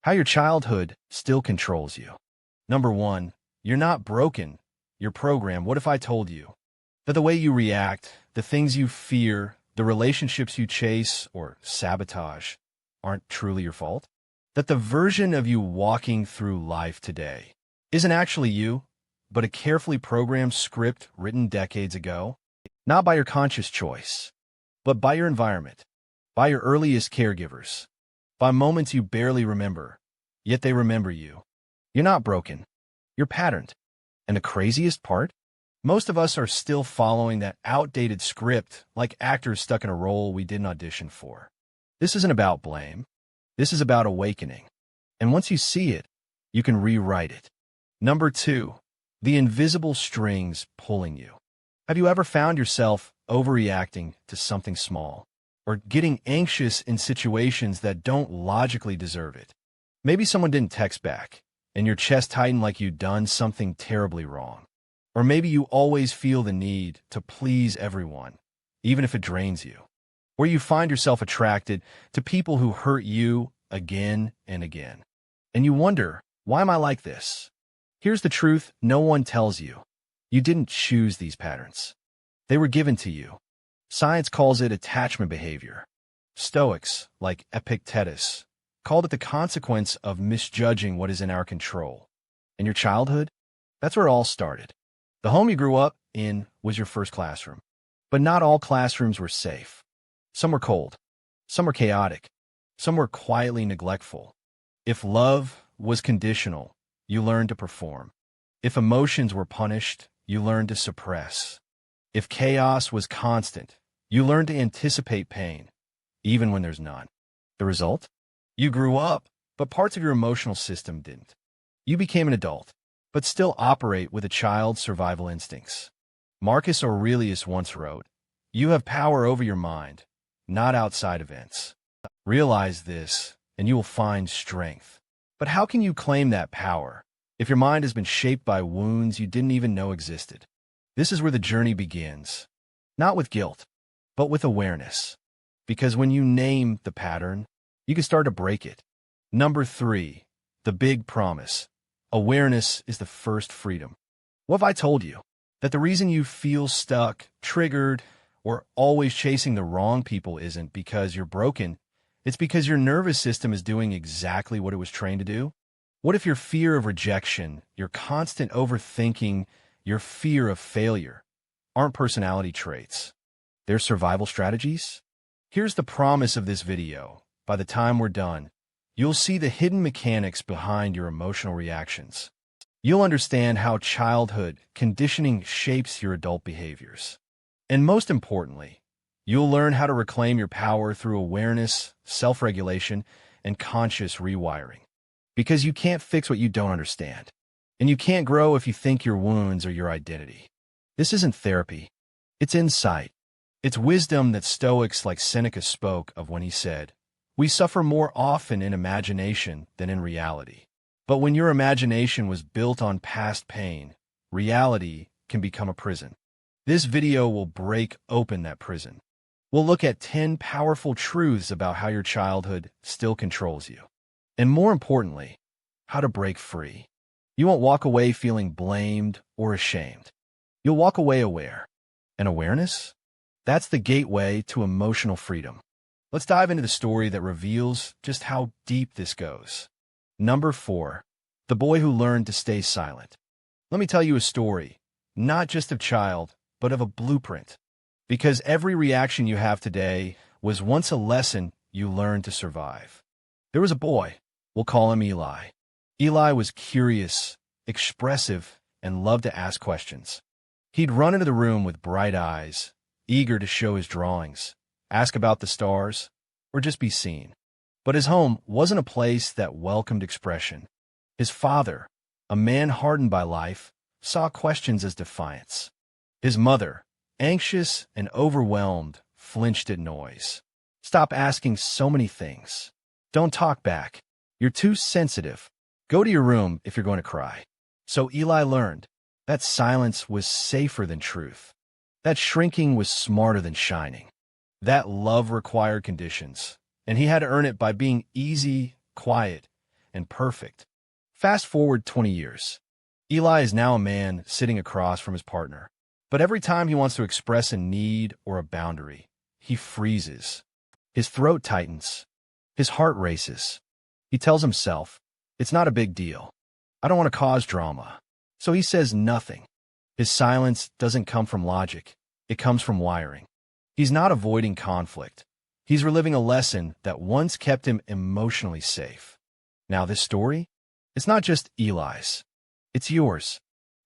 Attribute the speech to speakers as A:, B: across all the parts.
A: How your childhood still controls you. Number one, you're not broken. You're programmed. What if I told you that the way you react, the things you fear, the relationships you chase or sabotage aren't truly your fault? That the version of you walking through life today isn't actually you, but a carefully programmed script written decades ago? Not by your conscious choice, but by your environment, by your earliest caregivers, by moments you barely remember, yet they remember you. You're not broken. You're patterned. And the craziest part? Most of us are still following that outdated script like actors stuck in a role we didn't audition for. This isn't about blame. This is about awakening. And once you see it, you can rewrite it. Number two, the invisible strings pulling you. Have you ever found yourself overreacting to something small or getting anxious in situations that don't logically deserve it? Maybe someone didn't text back and your chest tightened like you'd done something terribly wrong. Or maybe you always feel the need to please everyone, even if it drains you. Or you find yourself attracted to people who hurt you again and again. And you wonder, why am I like this? Here's the truth no one tells you. You didn't choose these patterns. They were given to you. Science calls it attachment behavior. Stoics, like Epictetus, called it the consequence of misjudging what is in our control. In your childhood, that's where it all started. The home you grew up in was your first classroom. But not all classrooms were safe. Some were cold. Some were chaotic. Some were quietly neglectful. If love was conditional, you learned to perform. If emotions were punished, you learned to suppress. If chaos was constant, you learned to anticipate pain, even when there's none. The result? You grew up, but parts of your emotional system didn't. You became an adult, but still operate with a child's survival instincts. Marcus Aurelius once wrote, "You have power over your mind, not outside events." Realize this, and you will find strength. But how can you claim that power if your mind has been shaped by wounds you didn't even know existed? This is where the journey begins, not with guilt, but with awareness. Because when you name the pattern, you can start to break it. Number three, the big promise. Awareness is the first freedom. What if I told you that the reason you feel stuck, triggered, or always chasing the wrong people isn't because you're broken, it's because your nervous system is doing exactly what it was trained to do? What if your fear of rejection, your constant overthinking, your fear of failure aren't personality traits? They're survival strategies? Here's the promise of this video. By the time we're done, you'll see the hidden mechanics behind your emotional reactions. You'll understand how childhood conditioning shapes your adult behaviors. And most importantly, you'll learn how to reclaim your power through awareness, self-regulation, and conscious rewiring. Because you can't fix what you don't understand. And you can't grow if you think your wounds are your identity. This isn't therapy. It's insight. It's wisdom that Stoics like Seneca spoke of when he said, "We suffer more often in imagination than in reality." But when your imagination was built on past pain, reality can become a prison. This video will break open that prison. We'll look at 10 powerful truths about how your childhood still controls you. And more importantly, how to break free. You won't walk away feeling blamed or ashamed. You'll walk away aware. And awareness? That's the gateway to emotional freedom. Let's dive into the story that reveals just how deep this goes. Number 4, the boy who learned to stay silent. Let me tell you a story, not just of a child, but of a blueprint. Because every reaction you have today was once a lesson you learned to survive. There was a boy, we'll call him Eli. Eli was curious, expressive, and loved to ask questions. He'd run into the room with bright eyes, eager to show his drawings, ask about the stars, or just be seen. But his home wasn't a place that welcomed expression. His father, a man hardened by life, saw questions as defiance. His mother, anxious and overwhelmed, flinched at noise. "Stop asking so many things. Don't talk back. You're too sensitive. Go to your room if you're going to cry." So Eli learned that silence was safer than truth. That shrinking was smarter than shining. That love required conditions, and he had to earn it by being easy, quiet, and perfect. Fast forward 20 years. Eli is now a man sitting across from his partner. But every time he wants to express a need or a boundary, he freezes. His throat tightens. His heart races. He tells himself, "It's not a big deal. I don't want to cause drama." So he says nothing. His silence doesn't come from logic. It comes from wiring. He's not avoiding conflict. He's reliving a lesson that once kept him emotionally safe. Now this story, it's not just Eli's. It's yours.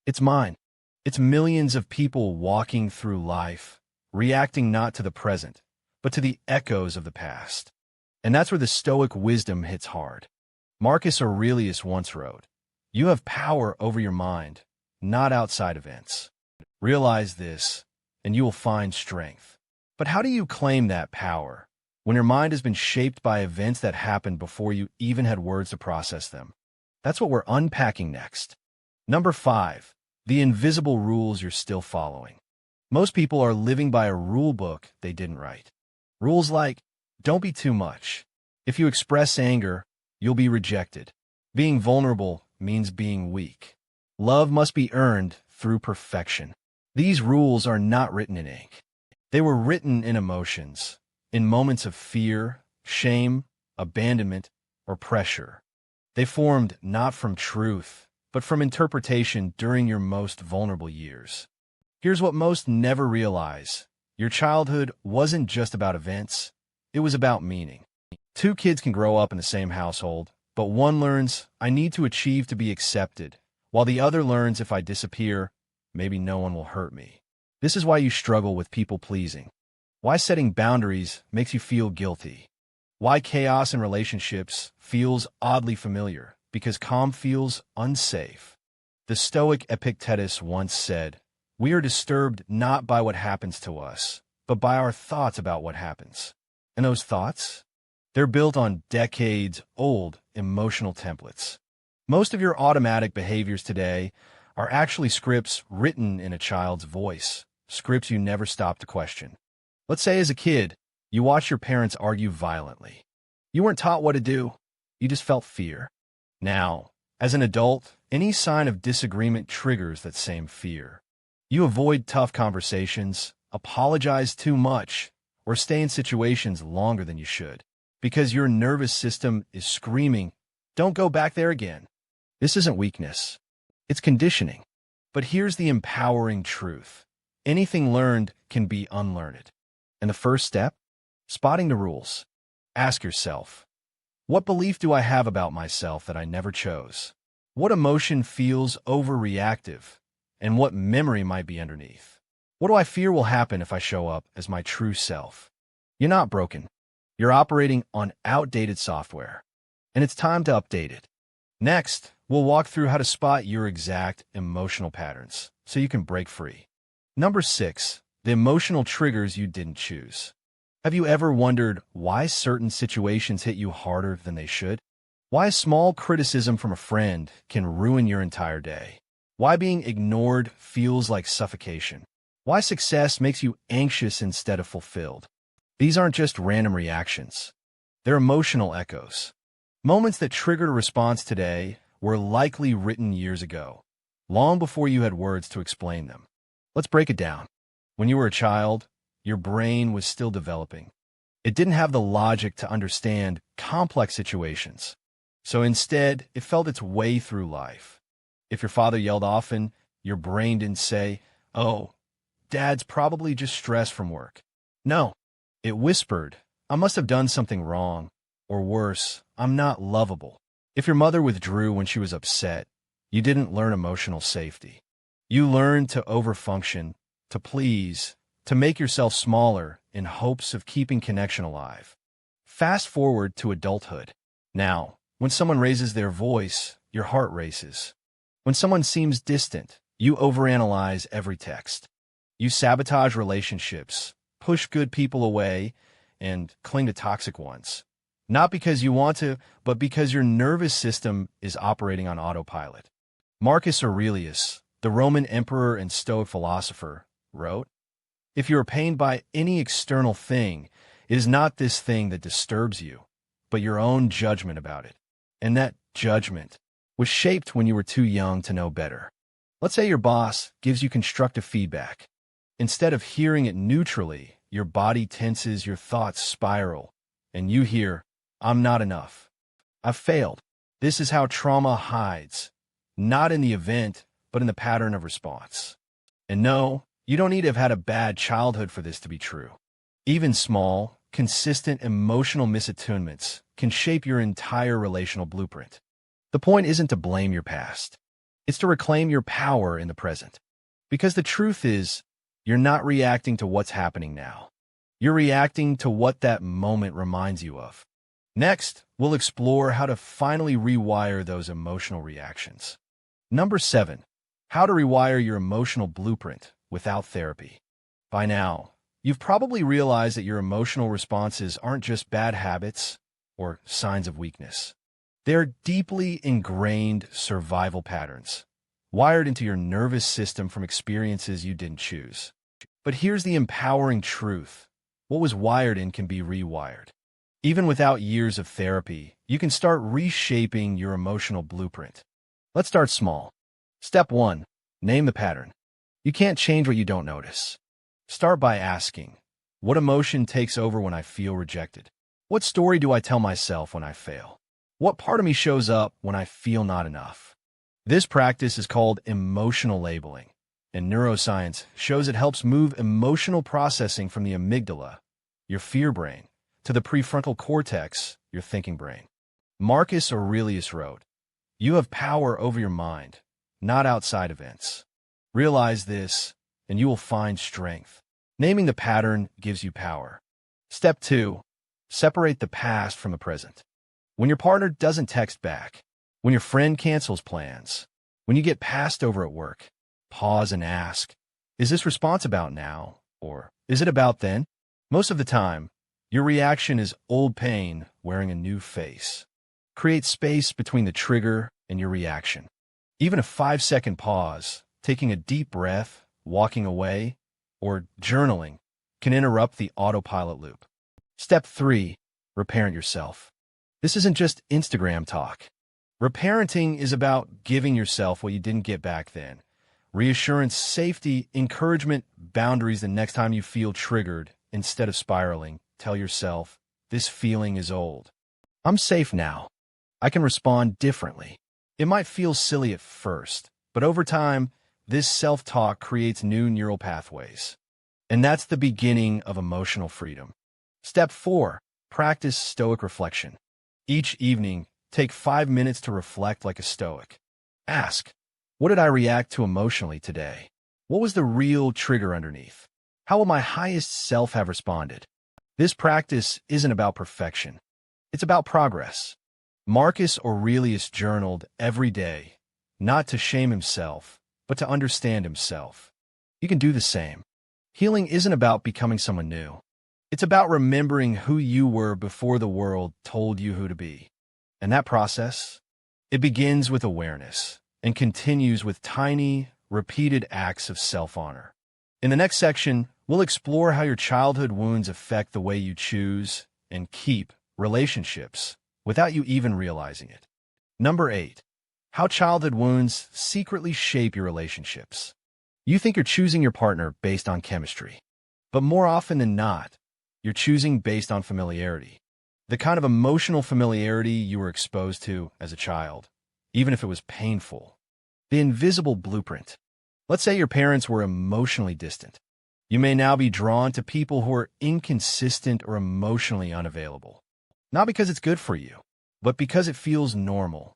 A: It's mine. It's millions of people walking through life, reacting not to the present, but to the echoes of the past. And that's where the Stoic wisdom hits hard. Marcus Aurelius once wrote, "You have power over your mind, not outside events. Realize this, and you will find strength." But how do you claim that power when your mind has been shaped by events that happened before you even had words to process them? That's what we're unpacking next. Number 5, the invisible rules you're still following. Most people are living by a rule book they didn't write. Rules like, don't be too much. If you express anger, you'll be rejected. Being vulnerable means being weak. Love must be earned through perfection. These rules are not written in ink. They were written in emotions, in moments of fear, shame, abandonment, or pressure. They formed not from truth, but from interpretation during your most vulnerable years. Here's what most never realize. Your childhood wasn't just about events, it was about meaning. 2 kids can grow up in the same household, but one learns, "I need to achieve to be accepted," while the other learns, "If I disappear, maybe no one will hurt me." This is why you struggle with people-pleasing. Why setting boundaries makes you feel guilty. Why chaos in relationships feels oddly familiar, because calm feels unsafe. The Stoic Epictetus once said, "We are disturbed not by what happens to us, but by our thoughts about what happens." And those thoughts? They're built on decades-old emotional templates. Most of your automatic behaviors today are actually scripts written in a child's voice, scripts you never stop to question. Let's say as a kid, you watched your parents argue violently. You weren't taught what to do, you just felt fear. Now, as an adult, any sign of disagreement triggers that same fear. You avoid tough conversations, apologize too much, or stay in situations longer than you should, because your nervous system is screaming, "Don't go back there again." This isn't weakness. It's conditioning. But here's the empowering truth. Anything learned can be unlearned. And the first step? Spotting the rules. Ask yourself, what belief do I have about myself that I never chose? What emotion feels overreactive? And what memory might be underneath? What do I fear will happen if I show up as my true self? You're not broken. You're operating on outdated software. And it's time to update it. Next, we'll walk through how to spot your exact emotional patterns so you can break free. Number 6, the emotional triggers you didn't choose. Have you ever wondered why certain situations hit you harder than they should? Why a small criticism from a friend can ruin your entire day? Why being ignored feels like suffocation? Why success makes you anxious instead of fulfilled? These aren't just random reactions. They're emotional echoes. Moments that triggered a response today were likely written years ago, long before you had words to explain them. Let's break it down. When you were a child, your brain was still developing. It didn't have the logic to understand complex situations. So instead, it felt its way through life. If your father yelled often, your brain didn't say, "Oh, Dad's probably just stressed from work." No, it whispered, "I must have done something wrong," or worse, "I'm not lovable." If your mother withdrew when she was upset, you didn't learn emotional safety. You learned to overfunction, to please, to make yourself smaller in hopes of keeping connection alive. Fast forward to adulthood. Now, when someone raises their voice, your heart races. When someone seems distant, you overanalyze every text. You sabotage relationships, push good people away, and cling to toxic ones. Not because you want to, but because your nervous system is operating on autopilot. Marcus Aurelius, the Roman emperor and Stoic philosopher, wrote, "If you are pained by any external thing, it is not this thing that disturbs you, but your own judgment about it. And that judgment, was shaped when you were too young to know better. Let's say your boss gives you constructive feedback. Instead of hearing it neutrally, your body tenses, your thoughts spiral, and you hear, "I'm not enough. I've failed." This is how trauma hides, not in the event, but in the pattern of response. And no, you don't need to have had a bad childhood for this to be true. Even small, consistent emotional misattunements can shape your entire relational blueprint. The point isn't to blame your past. It's to reclaim your power in the present. Because the truth is, you're not reacting to what's happening now. You're reacting to what that moment reminds you of. Next, we'll explore how to finally rewire those emotional reactions. Number 7, how to rewire your emotional blueprint without therapy. By now, you've probably realized that your emotional responses aren't just bad habits or signs of weakness. They're deeply ingrained survival patterns, wired into your nervous system from experiences you didn't choose. But here's the empowering truth. What was wired in can be rewired. Even without years of therapy, you can start reshaping your emotional blueprint. Let's start small. Step 1, name the pattern. You can't change what you don't notice. Start by asking, what emotion takes over when I feel rejected? What story do I tell myself when I fail? What part of me shows up when I feel not enough? This practice is called emotional labeling, and neuroscience shows it helps move emotional processing from the amygdala, your fear brain, to the prefrontal cortex, your thinking brain. Marcus Aurelius wrote, "You have power over your mind, not outside events. Realize this, and you will find strength." Naming the pattern gives you power. Step 2, separate the past from the present. When your partner doesn't text back, when your friend cancels plans, when you get passed over at work, pause and ask, is this response about now, or is it about then? Most of the time, your reaction is old pain wearing a new face. Create space between the trigger and your reaction. Even a 5-second pause, taking a deep breath, walking away, or journaling can interrupt the autopilot loop. Step 3, reparent yourself. This isn't just Instagram talk. Reparenting is about giving yourself what you didn't get back then. Reassurance, safety, encouragement, boundaries. The next time you feel triggered, instead of spiraling, tell yourself, this feeling is old. I'm safe now. I can respond differently. It might feel silly at first, but over time, this self-talk creates new neural pathways. And that's the beginning of emotional freedom. Step 4, practice Stoic reflection. Each evening, take 5 minutes to reflect like a Stoic. Ask, what did I react to emotionally today? What was the real trigger underneath? How will my highest self have responded? This practice isn't about perfection. It's about progress. Marcus Aurelius journaled every day, not to shame himself, but to understand himself. You can do the same. Healing isn't about becoming someone new. It's about remembering who you were before the world told you who to be. And that process, it begins with awareness and continues with tiny, repeated acts of self-honor. In the next section, we'll explore how your childhood wounds affect the way you choose and keep relationships without you even realizing it. Number 8, how childhood wounds secretly shape your relationships. You think you're choosing your partner based on chemistry, but more often than not, you're choosing based on familiarity. The kind of emotional familiarity you were exposed to as a child, even if it was painful. The invisible blueprint. Let's say your parents were emotionally distant. You may now be drawn to people who are inconsistent or emotionally unavailable. Not because it's good for you, but because it feels normal.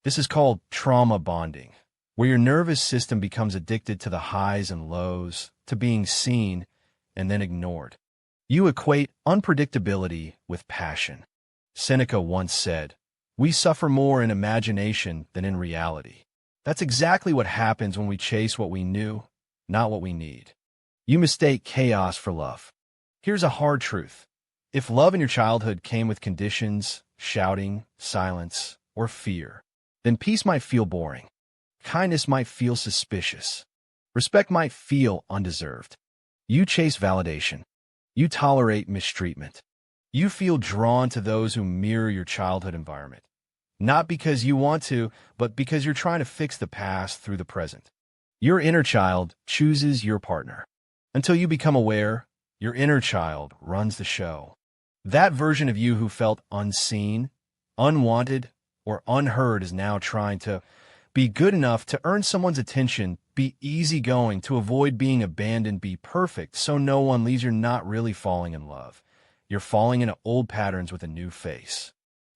A: This is called trauma bonding, where your nervous system becomes addicted to the highs and lows, to being seen and then ignored. You equate unpredictability with passion. Seneca once said, "We suffer more in imagination than in reality." That's exactly what happens when we chase what we knew, not what we need. You mistake chaos for love. Here's a hard truth. If love in your childhood came with conditions, shouting, silence, or fear, then peace might feel boring. Kindness might feel suspicious. Respect might feel undeserved. You chase validation. You tolerate mistreatment. You feel drawn to those who mirror your childhood environment. Not because you want to, but because you're trying to fix the past through the present. Your inner child chooses your partner. Until you become aware, your inner child runs the show. That version of you who felt unseen, unwanted, or unheard is now trying to be good enough to earn someone's attention, be easygoing to avoid being abandoned, be perfect so no one leaves. You're not really falling in love. You're falling into old patterns with a new face.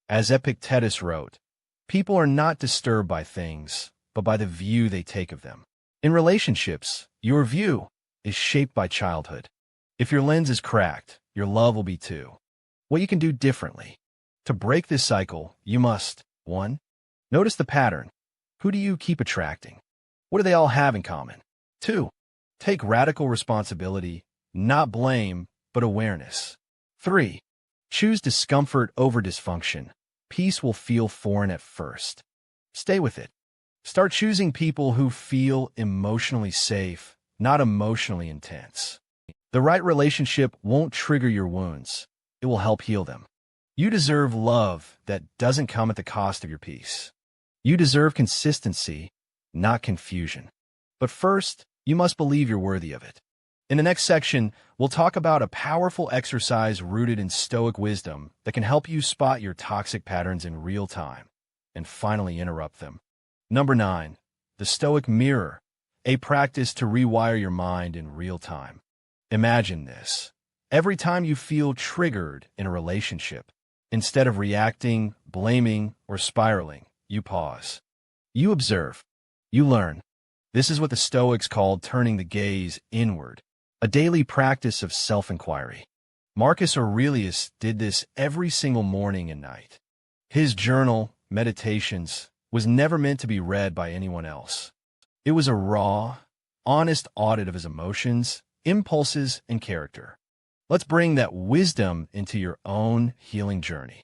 A: As Epictetus wrote, people are not disturbed by things, but by the view they take of them. In relationships, your view is shaped by childhood. If your lens is cracked, your love will be too. What you can do differently. To break this cycle, you must 1. Notice the pattern. Who do you keep attracting? What do they all have in common? 2. Take radical responsibility, not blame, but awareness. 3. Choose discomfort over dysfunction. Peace will feel foreign at first. Stay with it. Start choosing people who feel emotionally safe, not emotionally intense. The right relationship won't trigger your wounds. It will help heal them. You deserve love that doesn't come at the cost of your peace. You deserve consistency, not confusion. But first, you must believe you're worthy of it. In the next section, we'll talk about a powerful exercise rooted in Stoic wisdom that can help you spot your toxic patterns in real time and finally interrupt them. Number 9, the Stoic mirror, a practice to rewire your mind in real time. Imagine this. Every time you feel triggered in a relationship, instead of reacting, blaming, or spiraling, you pause. You observe. You learn. This is what the Stoics called turning the gaze inward, a daily practice of self-inquiry. Marcus Aurelius did this every single morning and night. His journal, Meditations, was never meant to be read by anyone else. It was a raw, honest audit of his emotions, impulses, and character. Let's bring that wisdom into your own healing journey.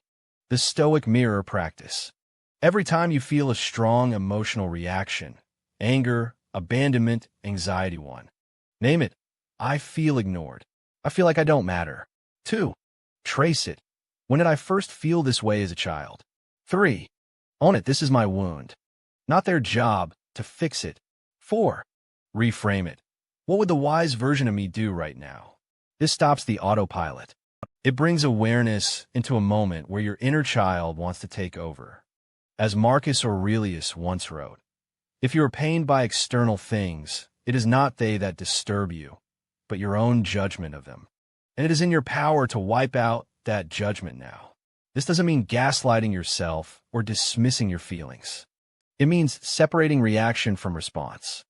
A: The Stoic mirror practice. Every time you feel a strong emotional reaction, anger, abandonment, anxiety, 1. Name it. I feel ignored. I feel like I don't matter. 2. Trace it. When did I first feel this way as a child? 3. Own it. This is my wound. Not their job to fix it. 4. Reframe it. What would the wise version of me do right now? This stops the autopilot. It brings awareness into a moment where your inner child wants to take over. As Marcus Aurelius once wrote, if you are pained by external things, it is not they that disturb you, but your own judgment of them. And it is in your power to wipe out that judgment now. This doesn't mean gaslighting yourself or dismissing your feelings. It means separating reaction from response.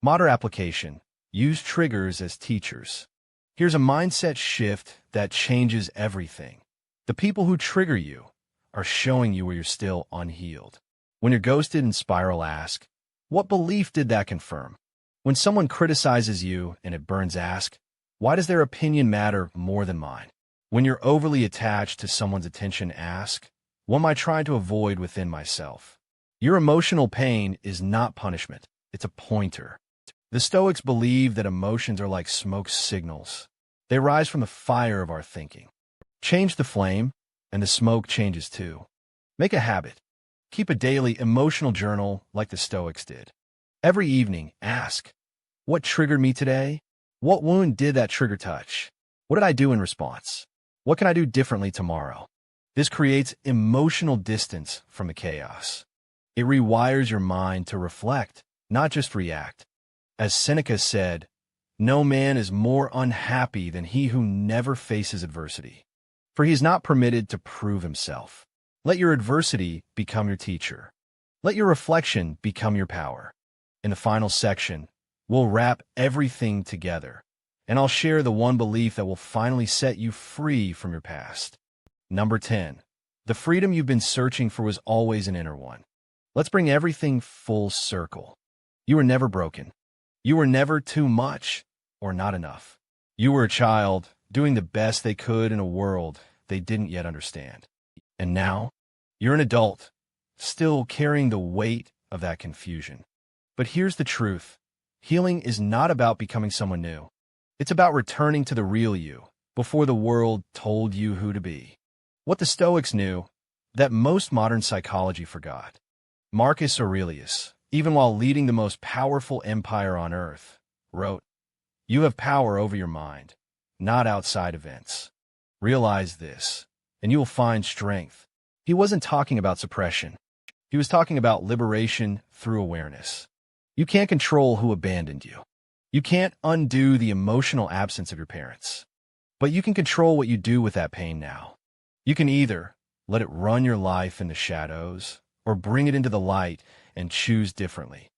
A: Modern application. Use triggers as teachers. Here's a mindset shift that changes everything. The people who trigger you are showing you where you're still unhealed. When you're ghosted and spiral, ask, what belief did that confirm? When someone criticizes you and it burns, ask, why does their opinion matter more than mine? When you're overly attached to someone's attention, ask, what am I trying to avoid within myself? Your emotional pain is not punishment. It's a pointer. The Stoics believe that emotions are like smoke signals. They rise from the fire of our thinking. Change the flame, and the smoke changes too. Make a habit. Keep a daily emotional journal like the Stoics did. Every evening, ask, what triggered me today? What wound did that trigger touch? What did I do in response? What can I do differently tomorrow? This creates emotional distance from the chaos. It rewires your mind to reflect, not just react. As Seneca said, no man is more unhappy than he who never faces adversity, for he is not permitted to prove himself. Let your adversity become your teacher. Let your reflection become your power. In the final section, we'll wrap everything together, and I'll share the one belief that will finally set you free from your past. Number 10. The freedom you've been searching for was always an inner one. Let's bring everything full circle. You were never broken. You were never too much or not enough. You were a child doing the best they could in a world they didn't yet understand. And now, you're an adult, still carrying the weight of that confusion. But here's the truth. Healing is not about becoming someone new. It's about returning to the real you before the world told you who to be. What the Stoics knew, that most modern psychology forgot. Marcus Aurelius, even while leading the most powerful empire on earth, wrote, "You have power over your mind, not outside events. Realize this, and you will find strength." He wasn't talking about suppression. He was talking about liberation through awareness. You can't control who abandoned you. You can't undo the emotional absence of your parents. But you can control what you do with that pain now. You can either let it run your life in the shadows or bring it into the light and choose differently.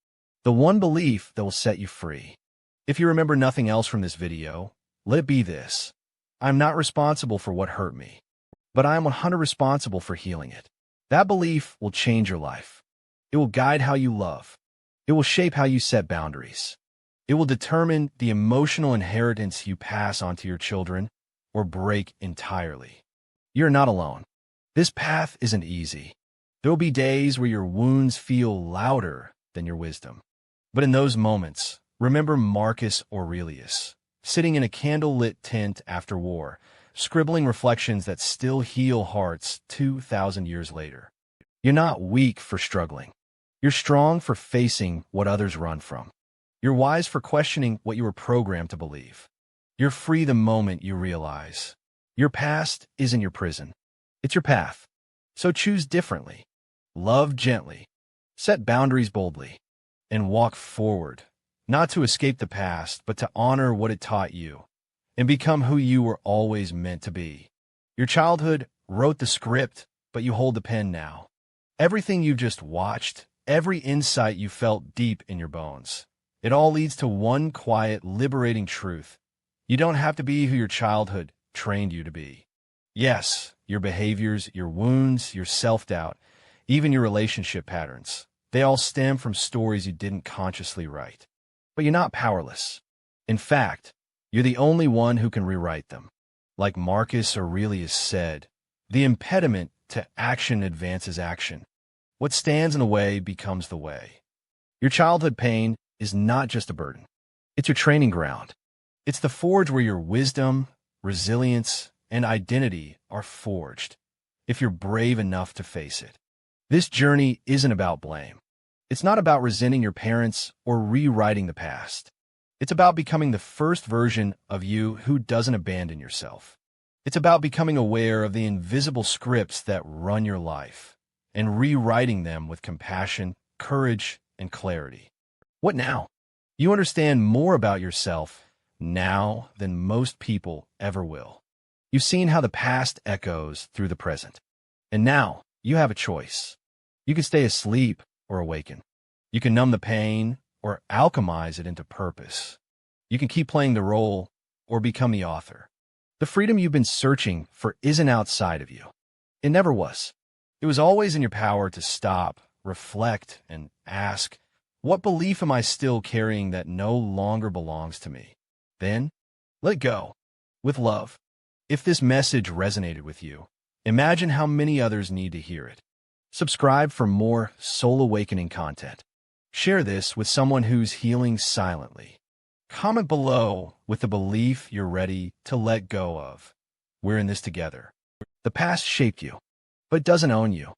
A: The one belief that will set you free. If you remember nothing else from this video, let it be this: I'm not responsible for what hurt me, but I am 100% responsible for healing it. That belief will change your life. It will guide how you love. It will shape how you set boundaries. It will determine the emotional inheritance you pass on to your children or break entirely. You're not alone. This path isn't easy. There will be days where your wounds feel louder than your wisdom. But in those moments, remember Marcus Aurelius, sitting in a candlelit tent after war, scribbling reflections that still heal hearts 2,000 years later. You're not weak for struggling. You're strong for facing what others run from. You're wise for questioning what you were programmed to believe. You're free the moment you realize your past isn't your prison. It's your path. So choose differently. Love gently. Set boundaries boldly. And walk forward, not to escape the past, but to honor what it taught you and become who you were always meant to be. Your childhood wrote the script, but you hold the pen now. Everything you've just watched, every insight you felt deep in your bones, it all leads to one quiet, liberating truth. You don't have to be who your childhood trained you to be. Yes, your behaviors, your wounds, your self-doubt, even your relationship patterns, they all stem from stories you didn't consciously write. But you're not powerless. In fact, you're the only one who can rewrite them. Like Marcus Aurelius said, the impediment to action advances action. What stands in the way becomes the way. Your childhood pain is not just a burden. It's your training ground. It's the forge where your wisdom, resilience, and identity are forged, if you're brave enough to face it. This journey isn't about blame. It's not about resenting your parents or rewriting the past. It's about becoming the first version of you who doesn't abandon yourself. It's about becoming aware of the invisible scripts that run your life and rewriting them with compassion, courage, and clarity. What now? You understand more about yourself now than most people ever will. You've seen how the past echoes through the present. And now you have a choice. You can stay asleep or awaken. You can numb the pain or alchemize it into purpose. You can keep playing the role or become the author. The freedom you've been searching for isn't outside of you. It never was. It was always in your power to stop, reflect, and ask, what belief am I still carrying that no longer belongs to me? Then, let go. With love. If this message resonated with you, imagine how many others need to hear it. Subscribe for more soul awakening content. Share this with someone who's healing silently. Comment below with the belief you're ready to let go of. We're in this together. The past shaped you, but it doesn't own you.